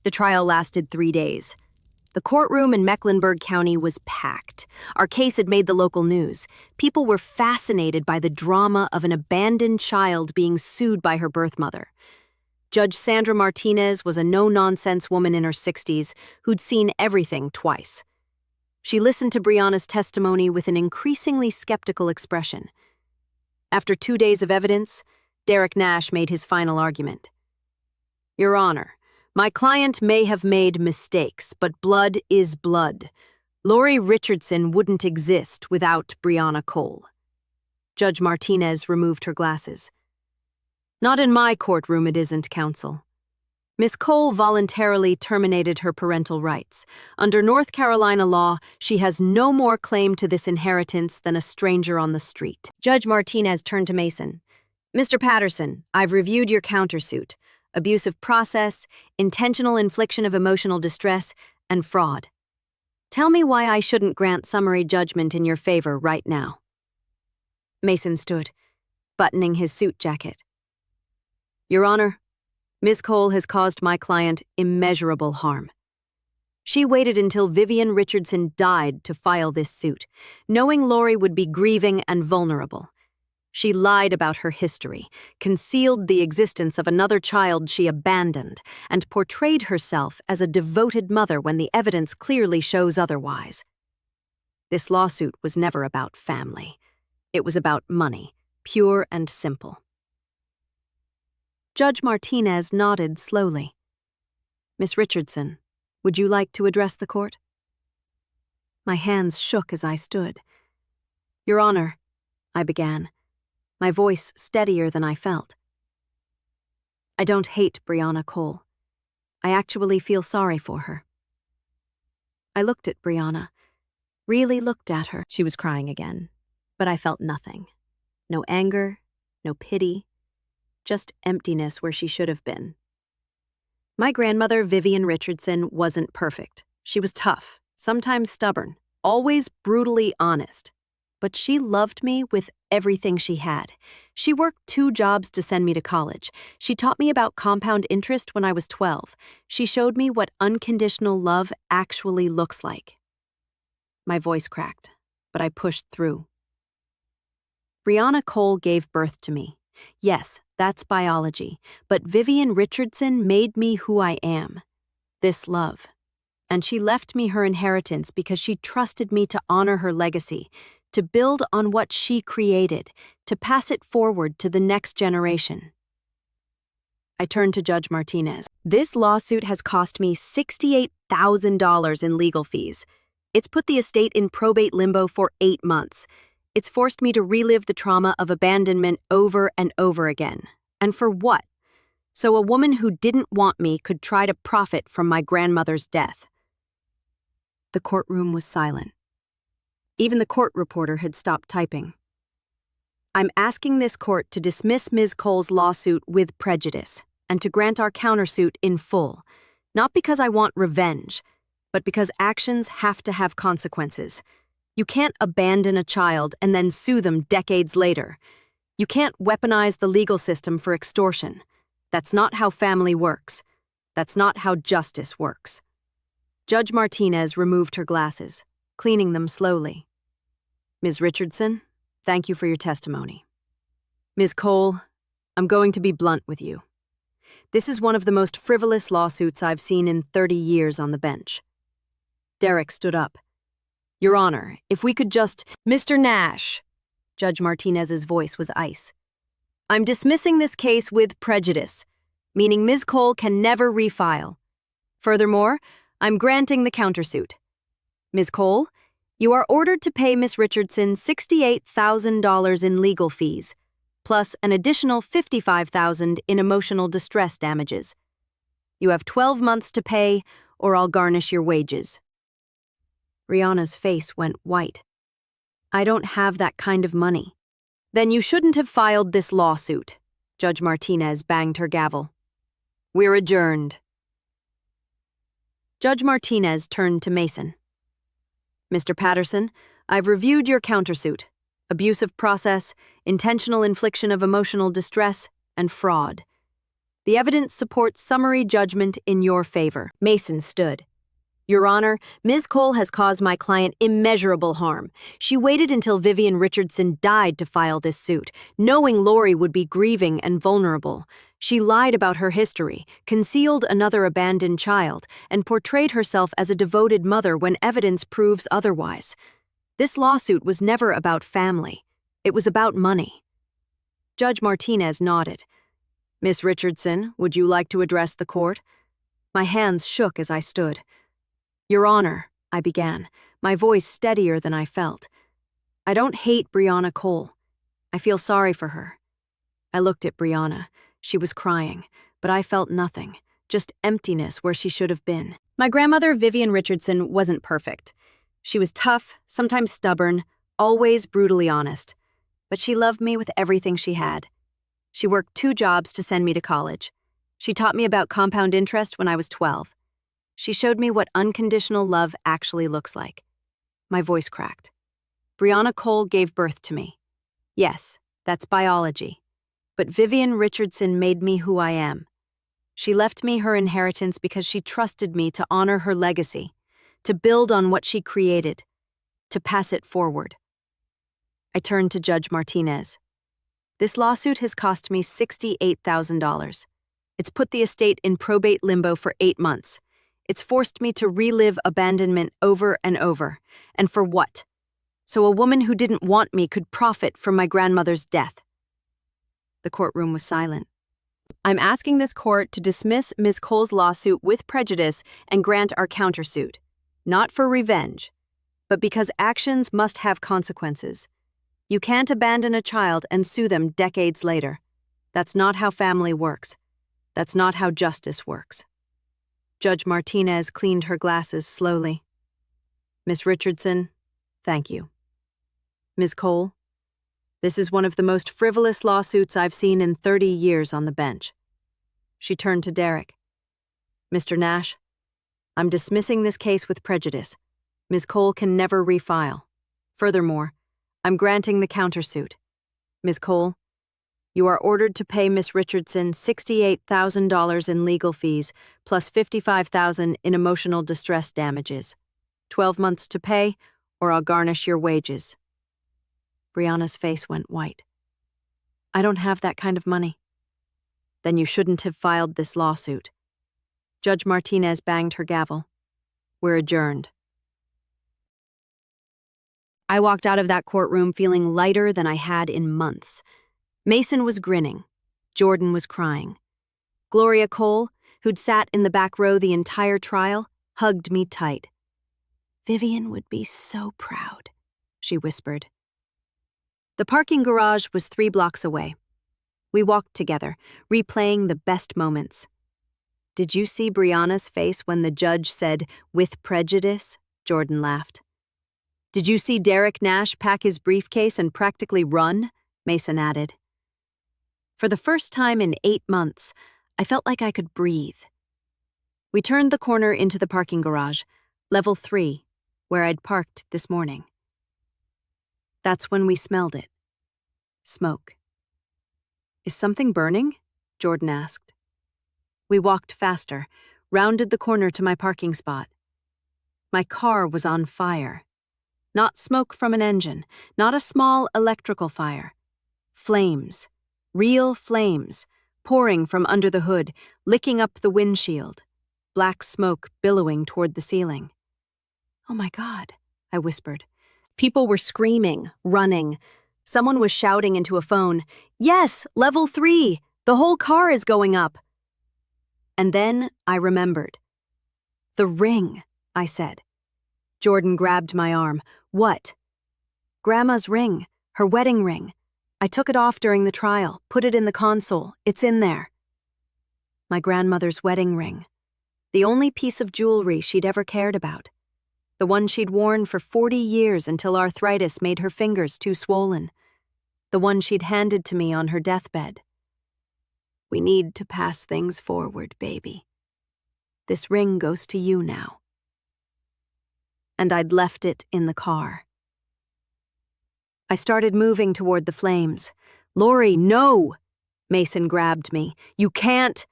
The trial lasted 3 days. The courtroom in Mecklenburg County was packed. Our case had made the local news. People were fascinated by the drama of an abandoned child being sued by her birth mother. Judge Sandra Martinez was a no-nonsense woman in her 60s who'd seen everything twice. She listened to Brianna's testimony with an increasingly skeptical expression. After 2 days of evidence, Derek Nash made his final argument. "Your Honor, my client may have made mistakes, but blood is blood. Lori Richardson wouldn't exist without Brianna Cole." Judge Martinez removed her glasses. "Not in my courtroom, it isn't, counsel. Miss Cole voluntarily terminated her parental rights. Under North Carolina law, she has no more claim to this inheritance than a stranger on the street." Judge Martinez turned to Mason. "Mr. Patterson, I've reviewed your countersuit. Abusive process, intentional infliction of emotional distress, and fraud. Tell me why I shouldn't grant summary judgment in your favor right now." Mason stood, buttoning his suit jacket. "Your Honor, Ms. Cole has caused my client immeasurable harm. She waited until Vivian Richardson died to file this suit, knowing Lori would be grieving and vulnerable. She lied about her history, concealed the existence of another child she abandoned, and portrayed herself as a devoted mother when the evidence clearly shows otherwise. This lawsuit was never about family. It was about money, pure and simple." Judge Martinez nodded slowly. "Miss Richardson, would you like to address the court?" My hands shook as I stood. "Your Honor," I began, my voice steadier than I felt. "I don't hate Brianna Cole. I actually feel sorry for her." I looked at Brianna, really looked at her. She was crying again, but I felt nothing. No anger, no pity, just emptiness where she should have been. My grandmother, Vivian Richardson, wasn't perfect. She was tough, sometimes stubborn, always brutally honest. But she loved me with everything she had. She worked 2 jobs to send me to college. She taught me about compound interest when I was 12. She showed me what unconditional love actually looks like. My voice cracked, but I pushed through. Brianna Cole gave birth to me. Yes, that's biology, but Vivian Richardson made me who I am. This love. And she left me her inheritance because she trusted me to honor her legacy, to build on what she created, to pass it forward to the next generation. I turned to Judge Martinez. "This lawsuit has cost me $68,000 in legal fees. It's put the estate in probate limbo for 8 months. It's forced me to relive the trauma of abandonment over and over again. And for what? So a woman who didn't want me could try to profit from my grandmother's death." The courtroom was silent. Even the court reporter had stopped typing. "I'm asking this court to dismiss Ms. Cole's lawsuit with prejudice and to grant our countersuit in full, not because I want revenge, but because actions have to have consequences. You can't abandon a child and then sue them decades later. You can't weaponize the legal system for extortion. That's not how family works. That's not how justice works." Judge Martinez removed her glasses, cleaning them slowly. "Ms. Richardson, thank you for your testimony. Ms. Cole, I'm going to be blunt with you. This is one of the most frivolous lawsuits I've seen in 30 years on the bench." Derek stood up. "Your Honor, if we could just—" "Mr. Nash," Judge Martinez's voice was ice. "I'm dismissing this case with prejudice, meaning Ms. Cole can never refile. Furthermore, I'm granting the countersuit. Ms. Cole, you are ordered to pay Ms. Richardson $68,000 in legal fees, plus an additional $55,000 in emotional distress damages. You have 12 months to pay, or I'll garnish your wages." Rihanna's face went white. "I don't have that kind of money." "Then you shouldn't have filed this lawsuit." Judge Martinez banged her gavel. "We're adjourned." Judge Martinez turned to Mason. "Mr. Patterson, I've reviewed your countersuit. Abusive process, intentional infliction of emotional distress, and fraud. The evidence supports summary judgment in your favor. Mason stood. Your Honor, Ms. Cole has caused my client immeasurable harm. She waited until Vivian Richardson died to file this suit, knowing Lori would be grieving and vulnerable. She lied about her history, concealed another abandoned child, and portrayed herself as a devoted mother when evidence proves otherwise. This lawsuit was never about family. It was about money. Judge Martinez nodded. Miss Richardson, would you like to address the court? My hands shook as I stood. Your Honor, I began, my voice steadier than I felt. I don't hate Brianna Cole. I feel sorry for her. I looked at Brianna. She was crying, but I felt nothing, just emptiness where she should have been. My grandmother, Vivian Richardson, wasn't perfect. She was tough, sometimes stubborn, always brutally honest. But she loved me with everything she had. She worked 2 jobs to send me to college. She taught me about compound interest when I was 12. She showed me what unconditional love actually looks like. My voice cracked. Brianna Cole gave birth to me. Yes, that's biology. But Vivian Richardson made me who I am. She left me her inheritance because she trusted me to honor her legacy, to build on what she created, to pass it forward. I turned to Judge Martinez. This lawsuit has cost me $68,000. It's put the estate in probate limbo for 8 months. It's forced me to relive abandonment over and over. And for what? So a woman who didn't want me could profit from my grandmother's death. The courtroom was silent. I'm asking this court to dismiss Ms. Cole's lawsuit with prejudice and grant our countersuit. Not for revenge, but because actions must have consequences. You can't abandon a child and sue them decades later. That's not how family works. That's not how justice works. Judge Martinez cleaned her glasses slowly. Miss Richardson, thank you. Ms. Cole, this is one of the most frivolous lawsuits I've seen in 30 years on the bench. She turned to Derek. Mr. Nash, I'm dismissing this case with prejudice. Ms. Cole can never refile. Furthermore, I'm granting the countersuit. Ms. Cole, you are ordered to pay Miss Richardson $68,000 in legal fees, plus $55,000 in emotional distress damages. 12 months to pay, or I'll garnish your wages. Brianna's face went white. I don't have that kind of money. Then you shouldn't have filed this lawsuit. Judge Martinez banged her gavel. We're adjourned. I walked out of that courtroom feeling lighter than I had in months. Mason was grinning. Jordan was crying. Gloria Cole, who'd sat in the back row the entire trial, hugged me tight. Vivian would be so proud, she whispered. The parking garage was 3 blocks away. We walked together, replaying the best moments. Did you see Brianna's face when the judge said, "with prejudice"? Jordan laughed. Did you see Derek Nash pack his briefcase and practically run? Mason added. For the first time in 8 months, I felt like I could breathe. We turned the corner into the parking garage, level 3, where I'd parked this morning. That's when we smelled it. Smoke. Is something burning? Jordan asked. We walked faster, rounded the corner to my parking spot. My car was on fire. Not smoke from an engine, not a small electrical fire. Flames. Real flames, pouring from under the hood, licking up the windshield. Black smoke billowing toward the ceiling. Oh my God, I whispered. People were screaming, running. Someone was shouting into a phone, "Yes, level 3! The whole car is going up!" And then I remembered. The ring, I said. Jordan grabbed my arm. What? Grandma's ring, her wedding ring. I took it off during the trial, put it in the console. It's in there. My grandmother's wedding ring. The only piece of jewelry she'd ever cared about. The one she'd worn for 40 years until arthritis made her fingers too swollen. The one she'd handed to me on her deathbed. We need to pass things forward, baby. This ring goes to you now. And I'd left it in the car. I started moving toward the flames. Lori, no! Mason grabbed me. You can't.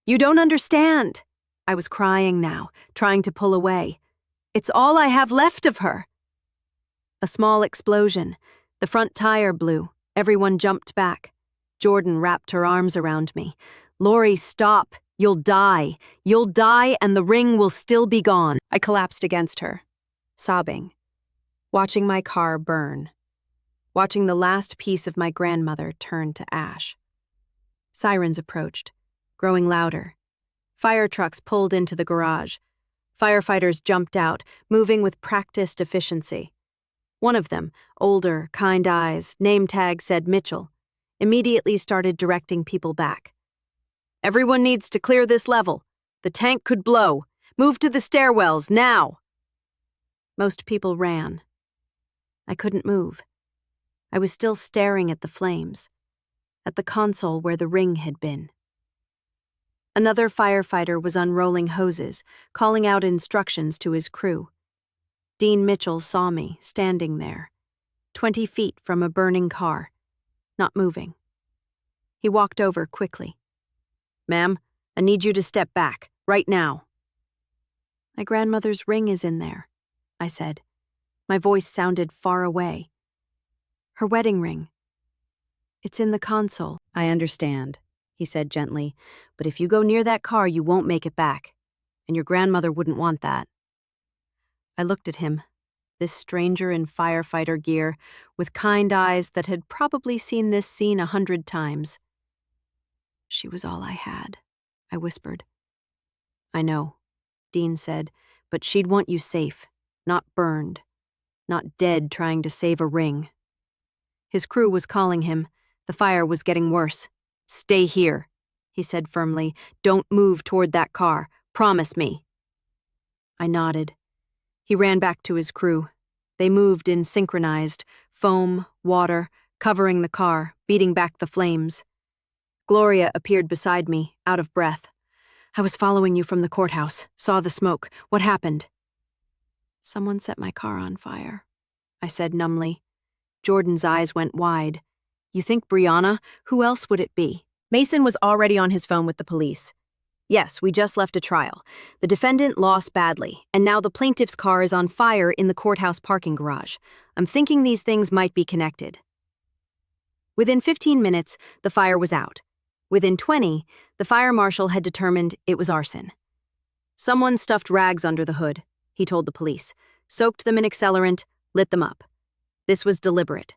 You don't understand. I was crying now, trying to pull away. It's all I have left of her. A small explosion. The front tire blew. Everyone jumped back. Jordan wrapped her arms around me. Lori, stop. You'll die. You'll die and the ring will still be gone. I collapsed against her, sobbing, watching my car burn, watching the last piece of my grandmother turn to ash. Sirens approached, growing louder. Fire trucks pulled into the garage. Firefighters jumped out, moving with practiced efficiency. One of them, older, kind eyes, name tag said Mitchell, immediately started directing people back. Everyone needs to clear this level. The tank could blow. Move to the stairwells, now. Most people ran. I couldn't move. I was still staring at the flames, at the console where the ring had been. Another firefighter was unrolling hoses, calling out instructions to his crew. Dean Mitchell saw me, standing there, 20 feet from a burning car, not moving. He walked over quickly. Ma'am, I need you to step back, right now. My grandmother's ring is in there, I said. My voice sounded far away. Her wedding ring. It's in the console. I understand, he said gently, but if you go near that car, you won't make it back, and your grandmother wouldn't want that. I looked at him, this stranger in firefighter gear, with kind eyes that had probably seen this scene 100 times. She was all I had, I whispered. I know, Dean said, but she'd want you safe, not burned, not dead trying to save a ring. His crew was calling him. The fire was getting worse. Stay here, he said firmly. Don't move toward that car. Promise me. I nodded. He ran back to his crew. They moved in synchronized, foam, water, covering the car, beating back the flames. Gloria appeared beside me, out of breath. I was following you from the courthouse, saw the smoke. What happened? Someone set my car on fire, I said numbly. Jordan's eyes went wide. You think Brianna? Who else would it be? Mason was already on his phone with the police. Yes, we just left a trial. The defendant lost badly, and now the plaintiff's car is on fire in the courthouse parking garage. I'm thinking these things might be connected. Within 15 minutes, the fire was out. Within 20, the fire marshal had determined it was arson. Someone stuffed rags under the hood, he told the police, soaked them in accelerant, lit them up. This was deliberate.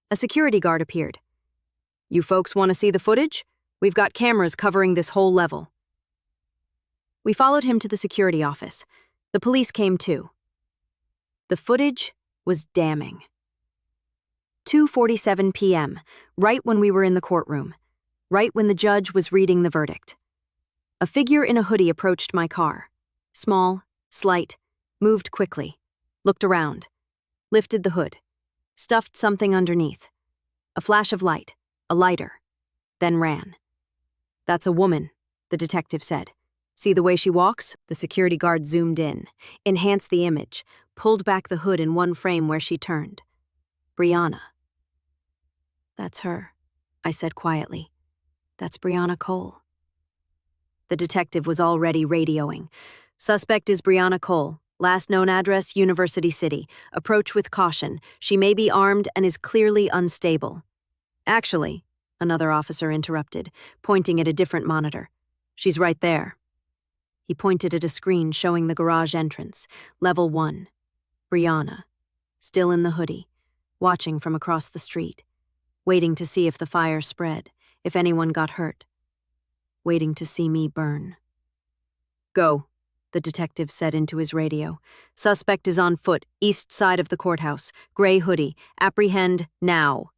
A security guard appeared. You folks want to see the footage? We've got cameras covering this whole level. We followed him to the security office. The police came too. The footage was damning. 2:47 p.m., right when we were in the courtroom, right when the judge was reading the verdict. A figure in a hoodie approached my car. Small, slight, moved quickly, looked around, lifted the hood, stuffed something underneath. A flash of light, a lighter, then ran. That's a woman, the detective said. See the way she walks? The security guard zoomed in, enhanced the image, pulled back the hood in one frame where she turned. Brianna. That's her, I said quietly. That's Brianna Cole. The detective was already radioing. Suspect is Brianna Cole. Last known address, University City. Approach with caution. She may be armed and is clearly unstable. Actually, another officer interrupted, pointing at a different monitor. She's right there. He pointed at a screen showing the garage entrance, level 1. Brianna, still in the hoodie, watching from across the street, waiting to see if the fire spread, if anyone got hurt, waiting to see me burn. Go, the detective said into his radio. Suspect is on foot, east side of the courthouse, gray hoodie. Apprehend now.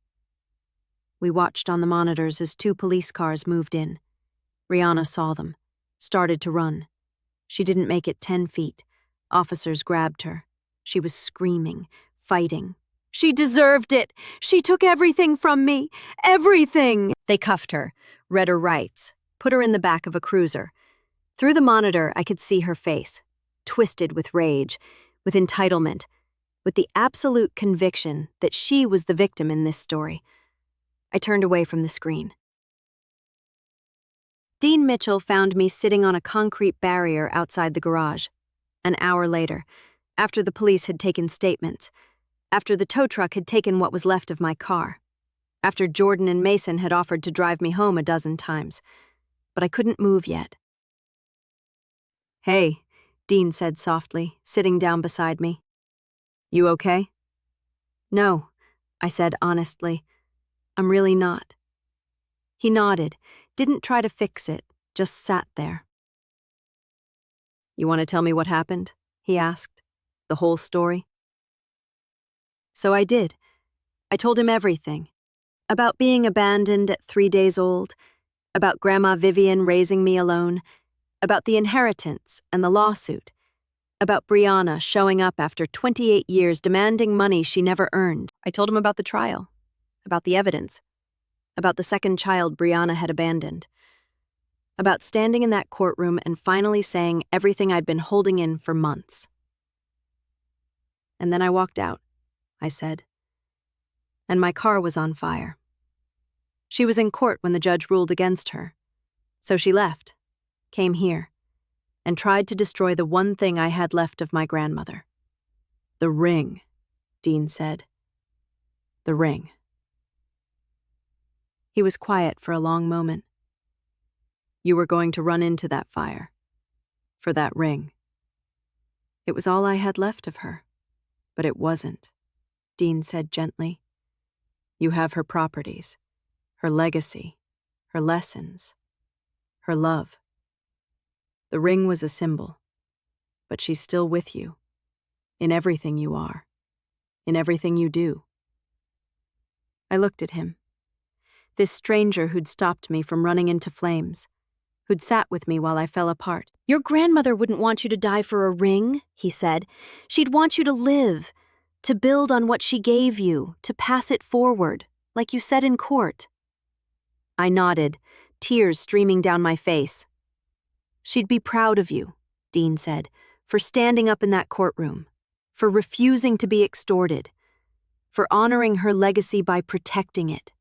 We watched on the monitors as 2 police cars moved in. Brianna saw them, started to run. She didn't make it 10 feet. Officers grabbed her. She was screaming, fighting. She deserved it. She took everything from me. Everything. They cuffed her, read her rights, put her in the back of a cruiser. Through the monitor, I could see her face, twisted with rage, with entitlement, with the absolute conviction that she was the victim in this story. I turned away from the screen. Dean Mitchell found me sitting on a concrete barrier outside the garage. An hour later, after the police had taken statements, after the tow truck had taken what was left of my car, after Jordan and Mason had offered to drive me home a dozen times. But I couldn't move yet. "Hey," Dean said softly, sitting down beside me. "You okay?" "No," I said honestly. "I'm really not." He nodded, didn't try to fix it, just sat there. "You want to tell me what happened?" he asked. "The whole story?" So I did. I told him everything. About being abandoned at 3 days old, about Grandma Vivian raising me alone, about the inheritance and the lawsuit, about Brianna showing up after 28 years demanding money she never earned. I told him about the trial, about the evidence, about the second child Brianna had abandoned, about standing in that courtroom and finally saying everything I'd been holding in for months. "And then I walked out," I said. "And my car was on fire. She was in court when the judge ruled against her. So she left, came here, and tried to destroy the one thing I had left of my grandmother." "The ring," Dean said. "The ring." He was quiet for a long moment. "You were going to run into that fire. For that ring." "It was all I had left of her. But it wasn't," Dean said gently. "You have her properties, her legacy, her lessons, her love. The ring was a symbol, but she's still with you, in everything you are, in everything you do." I looked at him. This stranger who'd stopped me from running into flames, who'd sat with me while I fell apart. "Your grandmother wouldn't want you to die for a ring," he said. "She'd want you to live, to build on what she gave you, to pass it forward, like you said in court." I nodded, tears streaming down my face. "She'd be proud of you," Dean said, "for standing up in that courtroom, for refusing to be extorted, for honoring her legacy by protecting it."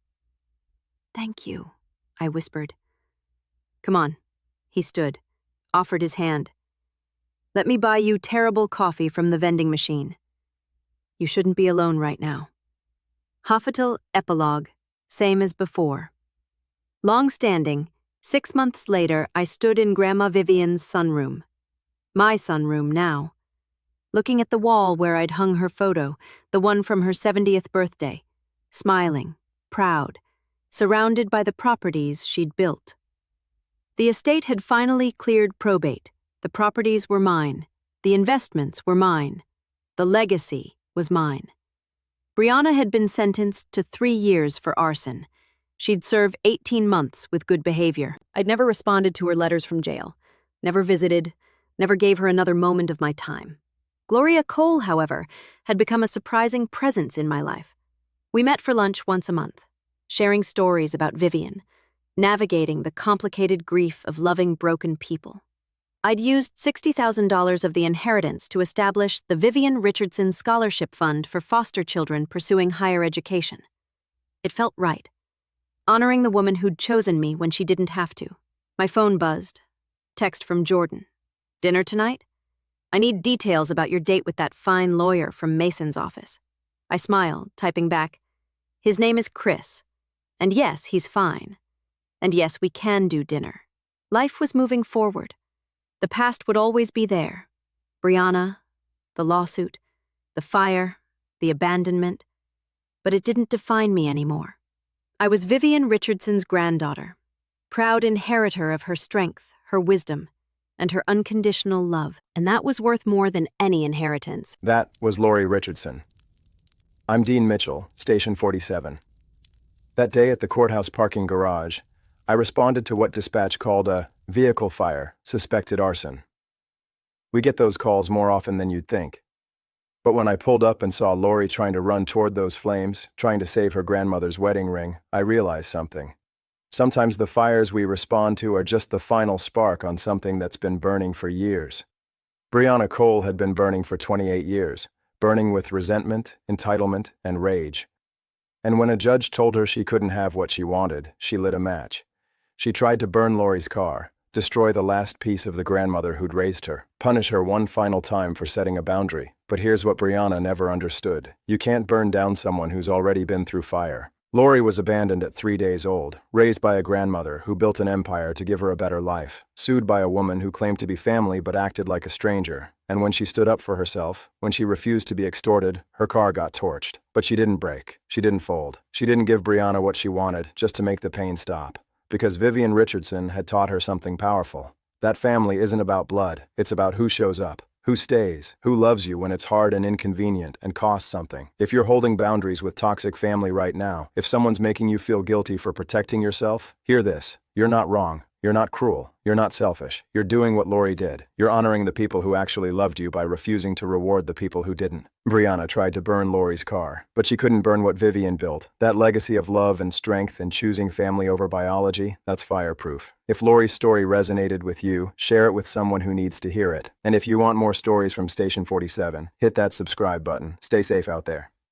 "Thank you," I whispered. "Come on." He stood, offered his hand. "Let me buy you terrible coffee from the vending machine. You shouldn't be alone right now." Hafatal epilogue, same as before. Long-standing, 6 months later, I stood in Grandma Vivian's sunroom. My sunroom now. Looking at the wall where I'd hung her photo, the one from her 70th birthday. Smiling, proud, surrounded by the properties she'd built. The estate had finally cleared probate. The properties were mine. The investments were mine. The legacy was mine. Brianna had been sentenced to 3 years for arson. She'd serve 18 months with good behavior. I'd never responded to her letters from jail, never visited, never gave her another moment of my time. Gloria Cole, however, had become a surprising presence in my life. We met for lunch once a month, sharing stories about Vivian, navigating the complicated grief of loving broken people. I'd used $60,000 of the inheritance to establish the Vivian Richardson Scholarship Fund for foster children pursuing higher education. It felt right, honoring the woman who'd chosen me when she didn't have to. My phone buzzed. Text from Jordan. "Dinner tonight? I need details about your date with that fine lawyer from Mason's office." I smiled, typing back, "His name is Chris. And yes, he's fine. And yes, we can do dinner." Life was moving forward. The past would always be there. Brianna, the lawsuit, the fire, the abandonment. But it didn't define me anymore. I was Vivian Richardson's granddaughter, proud inheritor of her strength, her wisdom, and her unconditional love. And that was worth more than any inheritance. That was Lori Richardson. I'm Dean Mitchell, Station 47. That day at the courthouse parking garage, I responded to what dispatch called a vehicle fire, suspected arson. We get those calls more often than you'd think. But when I pulled up and saw Lori trying to run toward those flames, trying to save her grandmother's wedding ring, I realized something. Sometimes the fires we respond to are just the final spark on something that's been burning for years. Brianna Cole had been burning for 28 years, burning with resentment, entitlement, and rage. And when a judge told her she couldn't have what she wanted, she lit a match. She tried to burn Lori's car, destroy the last piece of the grandmother who'd raised her, punish her one final time for setting a boundary. But here's what Brianna never understood. You can't burn down someone who's already been through fire. Lori was abandoned at 3 days old, raised by a grandmother who built an empire to give her a better life, sued by a woman who claimed to be family but acted like a stranger. And when she stood up for herself, when she refused to be extorted, her car got torched. But she didn't break. She didn't fold. She didn't give Brianna what she wanted just to make the pain stop. Because Vivian Richardson had taught her something powerful. That family isn't about blood. It's about who shows up, who stays, who loves you when it's hard and inconvenient and costs something. If you're holding boundaries with toxic family right now, if someone's making you feel guilty for protecting yourself, hear this. You're not wrong. You're not cruel. You're not selfish. You're doing what Lori did. You're honoring the people who actually loved you by refusing to reward the people who didn't. Brianna tried to burn Lori's car, but she couldn't burn what Vivian built. That legacy of love and strength and choosing family over biology, that's fireproof. If Lori's story resonated with you, share it with someone who needs to hear it. And if you want more stories from Station 47, hit that subscribe button. Stay safe out there.